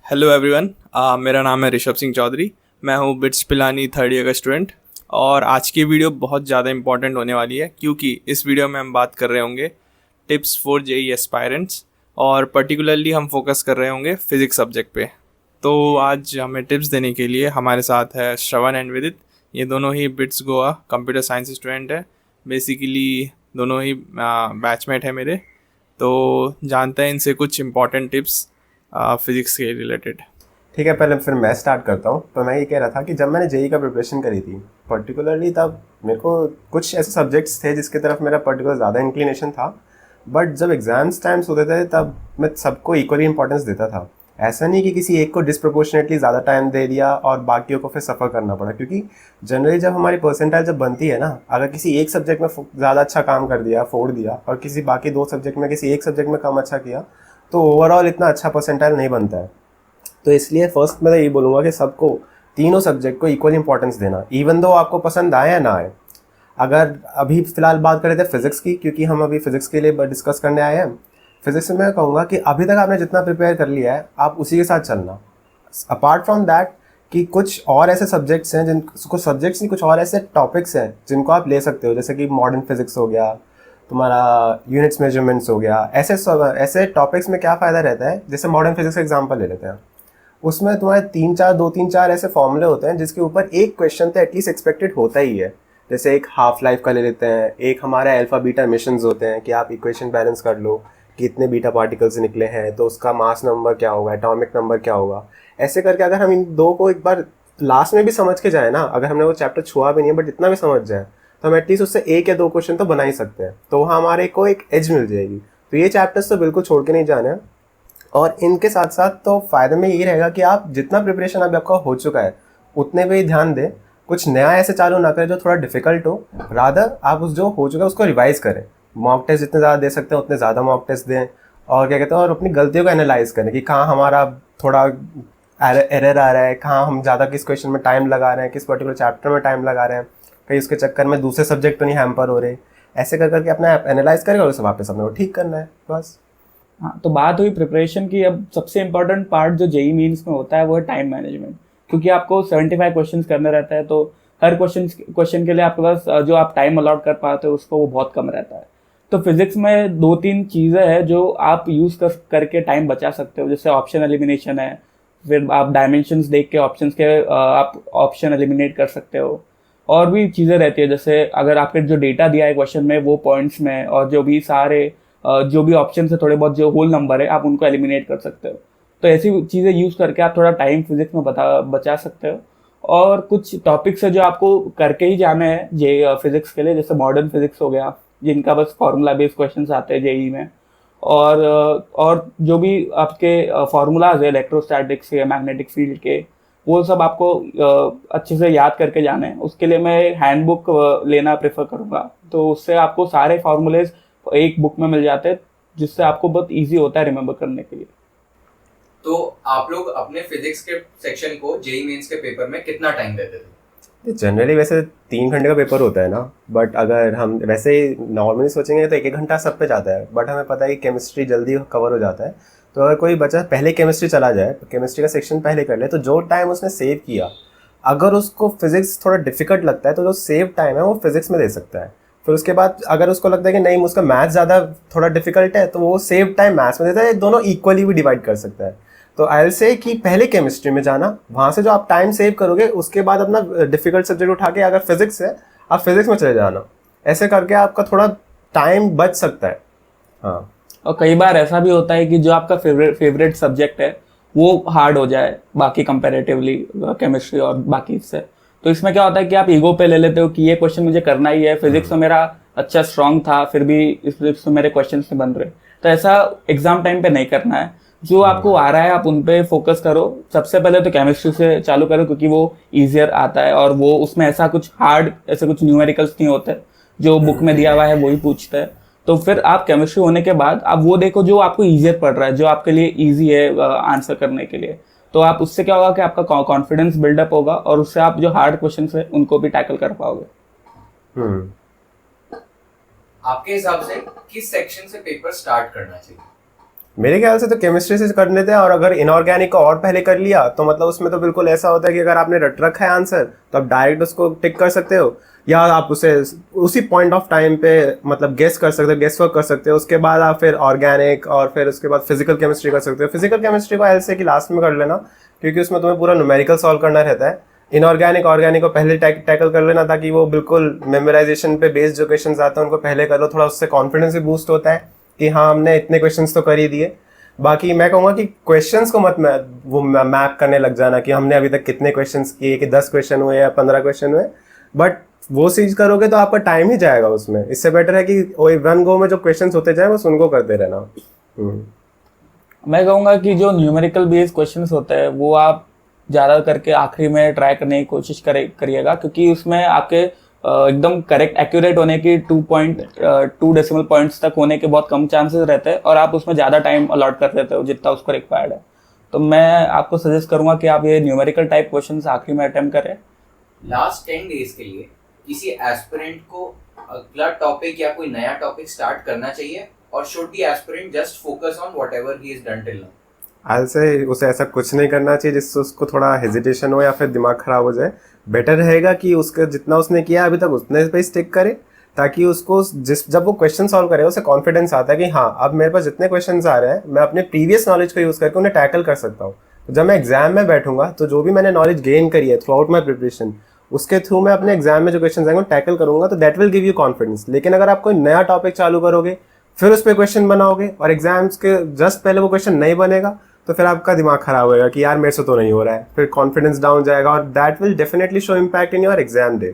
Hello everyone. मेरा नाम है ऋषभ सिंह चौधरी। मैं हूँ बिट्स पिलानी थर्ड ईयर का स्टूडेंट। और आज की वीडियो बहुत ज़्यादा इंपॉर्टेंट होने वाली है क्योंकि इस वीडियो में हम बात कर रहे होंगे टिप्स फॉर जेई एस्पायरेंट्स, और पर्टिकुलरली हम फोकस कर रहे होंगे फिज़िक्स सब्जेक्ट पे। तो आज हमें टिप्स देने के लिए हमारे साथ है श्रवण एंड विदित। ये दोनों ही BITS Goa computer science student है। बेसिकली दोनों ही बैचमेट है मेरे। तो जानते हैं इनसे कुछ इंपॉर्टेंट टिप्स फिज़िक्स के रिलेटेड। ठीक है, पहले फिर मैं स्टार्ट करता हूँ। तो मैं ये कह रहा था कि जब मैंने जेई का प्रिपरेशन करी थी पर्टिकुलरली, तब मेरे को कुछ ऐसे सब्जेक्ट्स थे जिसकी तरफ मेरा पर्टिकुलर ज़्यादा इंक्लिनेशन था। बट जब एग्ज़ाम्स टाइम्स होते थे तब मैं सबको इक्वली इंपॉर्टेंस देता था। ऐसा नहीं कि किसी एक को डिस्प्रपोर्शनेटली ज़्यादा टाइम दे दिया और बाकियों को फिर सफ़र करना पड़ा, क्योंकि जनरली जब हमारी परसेंटाइल जब बनती है ना, अगर किसी एक सब्जेक्ट में ज़्यादा अच्छा काम कर दिया, फोड़ दिया, और किसी बाकी दो सब्जेक्ट में किसी एक सब्जेक्ट में कम अच्छा किया, तो ओवरऑल इतना अच्छा परसेंटाइल नहीं बनता है। तो इसलिए फर्स्ट मैं तो यही बोलूँगा कि सबको तीनों सब्जेक्ट को इक्वल इंपॉर्टेंस देना, इवन दो आपको पसंद आए या ना आए। अगर अभी फ़िलहाल बात करें थे फिज़िक्स की, क्योंकि हम अभी फ़िज़िक्स के लिए डिस्कस करने आए हैं। फिज़िक्स में मैं कहूँगा कि अभी तक आपने जितना प्रिपेयर कर लिया है आप उसी के साथ चलना। अपार्ट फ्रॉम दैट कि कुछ और ऐसे सब्जेक्ट्स हैं, जिन कुछ सब्जेक्ट्स नहीं, कुछ और ऐसे टॉपिक्स हैं जिनको आप ले सकते हो, जैसे कि मॉडर्न फिज़िक्स हो गया, तुम्हारा यूनिट्स मेजरमेंट्स हो गया। ऐसे टॉपिक्स में क्या फ़ायदा रहता है, जैसे मॉडर्न फिज़िक्स का एग्जांपल ले लेते हैं। उसमें तुम्हारे दो तीन चार ऐसे फॉर्मूले होते हैं जिसके ऊपर एक क्वेश्चन तो एटलीस्ट एक्सपेक्टेड होता ही है। जैसे एक हाफ लाइफ का ले लेते हैं, एक हमारा अल्फा बीटा एमिशंस होते हैं कि आप इक्वेशन बैलेंस कर लो कि इतने बीटा पार्टिकल्स निकले हैं तो उसका मास नंबर क्या होगा, एटॉमिक नंबर क्या होगा। ऐसे करके अगर हम इन दो को एक बार लास्ट में भी समझ के जाए ना, अगर हमने वो चैप्टर छुआ भी नहीं है बट इतना भी समझ जाए, तो हम एटलीस्ट उससे एक या दो क्वेश्चन तो बना ही सकते हैं। तो वहाँ हमारे को एक एज मिल जाएगी। तो ये चैप्टर्स तो बिल्कुल छोड़ के नहीं जाना है। और इनके साथ साथ तो फ़ायदे में यही रहेगा कि आप जितना प्रिपरेशन अभी आपका हो चुका है उतने पे ही ध्यान दें। कुछ नया ऐसे चालू ना करें जो थोड़ा डिफिकल्ट हो। रादर आप उस जो हो चुका है उसको रिवाइज करें। मॉक टेस्ट जितने ज़्यादा दे सकते हैं उतने ज़्यादा मॉक टेस्ट दें। और क्या कहते हैं, और अपनी गलतियों को एनालाइज करें कि कहाँ हमारा थोड़ा एरर आ रहा है, कहाँ हम ज़्यादा किस क्वेश्चन में टाइम लगा रहे हैं, किस पर्टिकुलर चैप्टर में टाइम लगा रहे हैं, कहीं उसके चक्कर में दूसरे सब्जेक्ट तो नहीं हैम्पर हो रहे। ऐसे कर करके अपना एनालाइज करेगा और उसे वापस अपने को ठीक करना है, बस। हाँ, तो बात हुई प्रिपरेशन की। अब सबसे इम्पोर्टेंट पार्ट जो जेई मीन्स में होता है वो है टाइम मैनेजमेंट, क्योंकि आपको 75 क्वेश्चंस करने रहता है। तो हर क्वेश्चन के लिए आपके पास जो आप टाइम अलॉट कर पाते हो उसको वो बहुत कम रहता है। तो फिजिक्स में दो तीन चीज़ें हैं जो आप यूज़ करके टाइम बचा सकते हो, जैसे ऑप्शन एलिमिनेशन है। फिर आप डायमेंशंस देख के ऑप्शंस के आप ऑप्शन एलिमिनेट कर सकते हो। और भी चीज़ें रहती है, जैसे अगर आपके जो डेटा दिया है क्वेश्चन में वो पॉइंट्स में, और जो भी सारे जो भी ऑप्शन है, थोड़े बहुत जो होल नंबर है, आप उनको एलिमिनेट कर सकते हो। तो ऐसी चीज़ें यूज़ करके आप थोड़ा टाइम फिजिक्स में बचा सकते हो। और कुछ टॉपिक्स है जो आपको करके ही जाना है जे फिजिक्स के लिए, जैसे मॉडर्न फिजिक्स हो गया, जिनका बस फॉर्मूला बेस्ड क्वेश्चंस आते हैं जेई में। और जो भी आपके फार्मूलाज है इलेक्ट्रोस्टैटिक्स या मैग्नेटिक फील्ड के, वो सब आपको अच्छे से याद करके जाना है। उसके लिए मैं हैंडबुक लेना प्रेफर करूँगा। तो उससे आपको सारे फार्मूलेज एक बुक में मिल जाते हैं, जिससे आपको बहुत इजी होता है रिमेम्बर करने के लिए। तो आप लोग अपने फिजिक्स के सेक्शन को जेई मेंस के पेपर में कितना टाइम देते थे? जनरली वैसे 3 घंटे का पेपर होता है ना, बट अगर हम वैसे ही नॉर्मली सोचेंगे तो 1-1 घंटा सब पे जाता है। बट हमें पता है कि केमिस्ट्री जल्दी कवर हो जाता है। तो अगर कोई बच्चा पहले केमिस्ट्री चला जाए, तो केमिस्ट्री का सेक्शन पहले कर ले, तो जो टाइम उसने सेव किया, अगर उसको फिजिक्स थोड़ा डिफिकल्ट लगता है तो जो सेव टाइम है वो फिजिक्स में दे सकता है। फिर उसके बाद अगर उसको लगता है कि नहीं उसका मैथ्स ज़्यादा थोड़ा डिफिकल्ट है, तो वो सेव टाइम मैथ्स में देता है। दोनों इक्वली भी डिवाइड कर सकता है। तो आई विल से कि पहले केमिस्ट्री में जाना, वहाँ से जो आप टाइम सेव करोगे उसके बाद अपना डिफिकल्ट सब्जेक्ट उठा के, अगर फिजिक्स है आप फिजिक्स में चले जाना। ऐसे करके आपका थोड़ा टाइम बच सकता है। हाँ, और कई बार ऐसा भी होता है कि जो आपका फेवरेट सब्जेक्ट है वो हार्ड हो जाए बाकी कंपैरेटिवली केमिस्ट्री और बाकी से। तो इसमें क्या होता है कि आप ईगो पे ले लेते हो कि ये क्वेश्चन मुझे करना ही है, फिजिक्स में मेरा अच्छा स्ट्रांग था, फिर भी इस फिजिक्स में मेरे क्वेश्चन नहीं बन रहे। तो ऐसा एग्जाम टाइम पे नहीं करना है। जो आपको आ रहा है आप उन पे फोकस करो। सबसे पहले तो केमिस्ट्री से चालू करो, क्योंकि वो इजियर आता है और वो उसमें ऐसा कुछ हार्ड, ऐसे कुछ न्यूमेरिकल्स नहीं होते। जो बुक में दिया हुआ है वही पूछते हैं। तो फिर आप केमिस्ट्री होने के बाद आप वो देखो जो आपको इजियर पड़ रहा है, जो आपके लिए इजी है आंसर करने के लिए। तो आप उससे क्या होगा कि आपका कॉन्फिडेंस बिल्डअप होगा, और उससे आप जो हार्ड क्वेश्चन है उनको भी टैकल कर पाओगे। आपके हिसाब से किस सेक्शन से पेपर स्टार्ट करना चाहिए? मेरे ख्याल से तो केमिस्ट्री से कर लेते हैं, और अगर इनऑर्गेनिक को और पहले कर लिया तो मतलब उसमें तो बिल्कुल ऐसा होता है कि अगर आपने रट रखा है आंसर तो आप डायरेक्ट उसको टिक कर सकते हो, या आप उसे उसी पॉइंट ऑफ टाइम पे मतलब गेस कर सकते हो, गेस वर्क कर सकते हो। उसके बाद आप फिर ऑर्गेनिक और फिर उसके बाद फिजिकल केमिस्ट्री कर सकते हो। फिजिकल केमिस्ट्री को ऐसे कि लास्ट में कर लेना, क्योंकि उसमें तुम्हें पूरा न्यूमेरिकल सॉल्व करना रहता है। इनऑर्गेनिक ऑर्गेनिक को पहले टैकल कर लेना, ताकि वो बिल्कुल मेमोराइजेशन पे बेस्ड जो क्वेश्चन आते हैं उनको पहले कर लो, थोड़ा उससे कॉन्फिडेंस भी बूस्ट होता है कि हाँ हमने इतने क्वेश्चंस तो कर ही दिए। बाकी मैं कहूँगा कि क्वेश्चंस को मत वो मैप करने लग जाना कि हमने अभी तक कितने क्वेश्चंस किए, कि 10 क्वेश्चन हुए या 15 क्वेश्चन हुए, बट वो चीज करोगे तो आपका टाइम ही जाएगा उसमें। इससे बेटर है कि वही वन गो में जो क्वेश्चंस होते जाए बस उनको करते रहना। मैं कहूँगा कि जो न्यूमेरिकल बेस्ड क्वेश्चंस होते हैं वो आप ज़्यादा करके आखिरी में ट्राई करने की कोशिश करिएगा, क्योंकि उसमें आपके एकदम करेक्ट एक्यूरेट होने की 2.2 डेसिमल पॉइंट्स तक होने के बहुत कम चांसेस रहते हैं, और आप उसमें ज़्यादा टाइम अलॉट कर देते हो जितना उसको रिक्वायर्ड है। तो मैं आपको सजेस्ट करूँगा कि आप ये न्यूमेरिकल टाइप क्वेश्चंस आखिरी में अटेम्प्ट करें। लास्ट 10 डेज के लिए किसी एस्पिरेंट को अगला टॉपिक या कोई नया टॉपिक स्टार्ट करना चाहिए, और should the aspirant just focus on whatever he is done till now? I say उसे ऐसा कुछ नहीं करना चाहिए जिससे उसको थोड़ा हेजिटेशन हो या फिर दिमाग खराब हो जाए। बेटर रहेगा कि उसका जितना उसने किया अभी तक उतने पे स्टिक करे, ताकि उसको जब वो क्वेश्चन सॉल्व करे उसे कॉन्फिडेंस आता है कि हाँ अब मेरे पास जितने क्वेश्चन आ रहे हैं मैं अपने प्रीवियस नॉलेज को यूज़ करके उन्हें टैकल कर सकता हूँ। तो जब मैं एग्जाम में बैठूंगा तो जो भी मैंने नॉलेज गेन करी है थ्रू आउट माई प्रिपरेशन, उसके थ्रू मैं अपने एग्जाम में जो क्वेश्चन आएंगे टैकल करूंगा, तो that will give you confidence. लेकिन अगर आप कोई नया टॉपिक चालू करोगे फिर उस पर क्वेश्चन बनाओगे और एग्जाम्स के जस्ट पहले वो क्वेश्चन नहीं बनेगा, तो फिर आपका दिमाग खराब होएगा कि यार मेरे से तो नहीं हो रहा है, फिर कॉन्फिडेंस डाउन जाएगा, और that will definitely show impact in your exam day.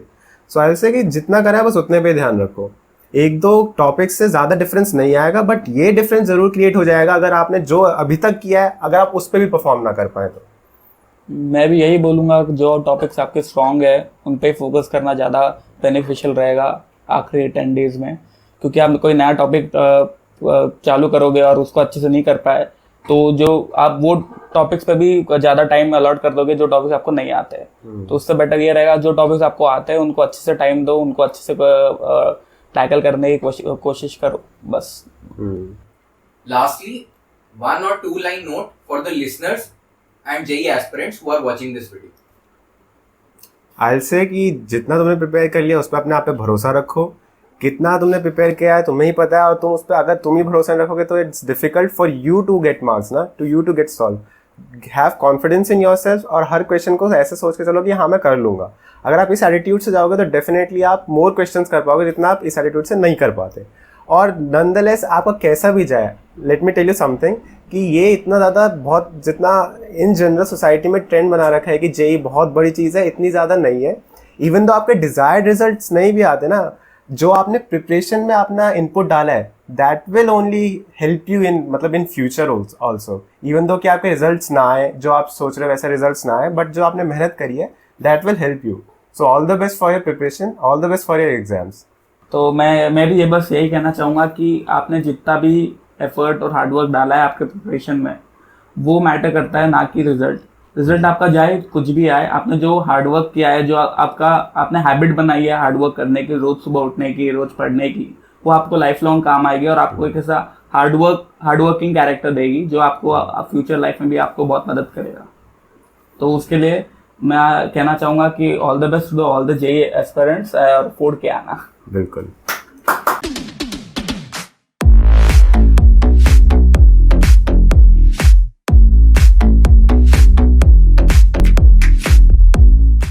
So ऐसे कि जितना करा है बस उतने पे ध्यान रखो। एक दो टॉपिक से ज़्यादा डिफरेंस नहीं आएगा, बट ये डिफरेंस जरूर क्रिएट हो जाएगा अगर आपने जो अभी तक किया है अगर आप उस पर भी परफॉर्म ना कर पाए तो। मैं भी यही बोलूँगा कि जो टॉपिक्स आपके स्ट्रॉन्ग है उन पे फोकस करना ज़्यादा बेनिफिशियल रहेगा आखिरी 10 डेज में, क्योंकि आप कोई नया टॉपिक चालू करोगे और उसको अच्छे से नहीं कर पाए तो जो आप वो टॉपिक्स पे भी ज़्यादा टाइम अलॉट कर दोगे जो टॉपिक्स आपको नहीं आते हैं। तो उससे बेटर ये रहेगा जो टॉपिक्स आपको आते हैं उनको अच्छे से टाइम दो, उनको अच्छे से टैकल करने की कोशिश करो बस। Lastly, 1 or 2 line note for the listeners and JEE aspirants who are watching this video. I'll say कि जितना तुमने प्रिपेयर कर लिया उस पर अपने आप पे भरोसा रखो। कितना तुमने प्रिपेयर किया है तुम्हें ही पता है, और तुम उस पर अगर तुम ही भरोसा नहीं रखोगे तो it's difficult for you to get marks ना, to you to get solve. Have confidence in yourself और हर क्वेश्चन को ऐसे सोच के चलो कि हाँ मैं कर लूँगा। अगर आप इस एटीट्यूड से जाओगे तो डेफिनेटली आप मोर क्वेश्चंस कर पाओगे जितना आप इस एटीट्यूड से नहीं कर पाते। और नॉनदलेस आपका कैसा भी जाए, let me tell you something कि ये इतना ज़्यादा बहुत जितना इन जनरल सोसाइटी में ट्रेंड बना रखा है कि जेई बहुत बड़ी चीज़ है, इतनी ज़्यादा नहीं है। इवन तो आपके डिज़ायर्ड रिजल्ट्स नहीं भी आते ना, जो आपने प्रिपरेशन में अपना इनपुट डाला है that will only help you in मतलब in future also. Even though कि आपके रिजल्ट्स ना आए जो आप सोच रहे हो वैसे रिजल्ट्स ना आए, बट जो आपने मेहनत करी है that will help you. So all the best for your preparation, all the best for your exams. तो मैं भी ये बस यही कहना चाहूँगा कि आपने जितना भी एफर्ट और हार्डवर्क डाला है आपके प्रिपरेशन में वो मैटर करता है, ना कि रिजल्ट आपका जाए कुछ भी आए। आपने जो हार्डवर्क किया है, जो आपने हैबिट बनाई है हार्डवर्क करने की, रोज सुबह उठने की, रोज पढ़ने की, वो आपको लाइफ लॉन्ग काम आएगी और आपको एक ऐसा हार्डवर्किंग कैरेक्टर देगी जो आपको फ्यूचर लाइफ में भी आपको बहुत मदद करेगा। तो उसके लिए मैं कहना चाहूँगा कि all the best to all the JEE aspirants और फोड़ के आना। बिल्कुल।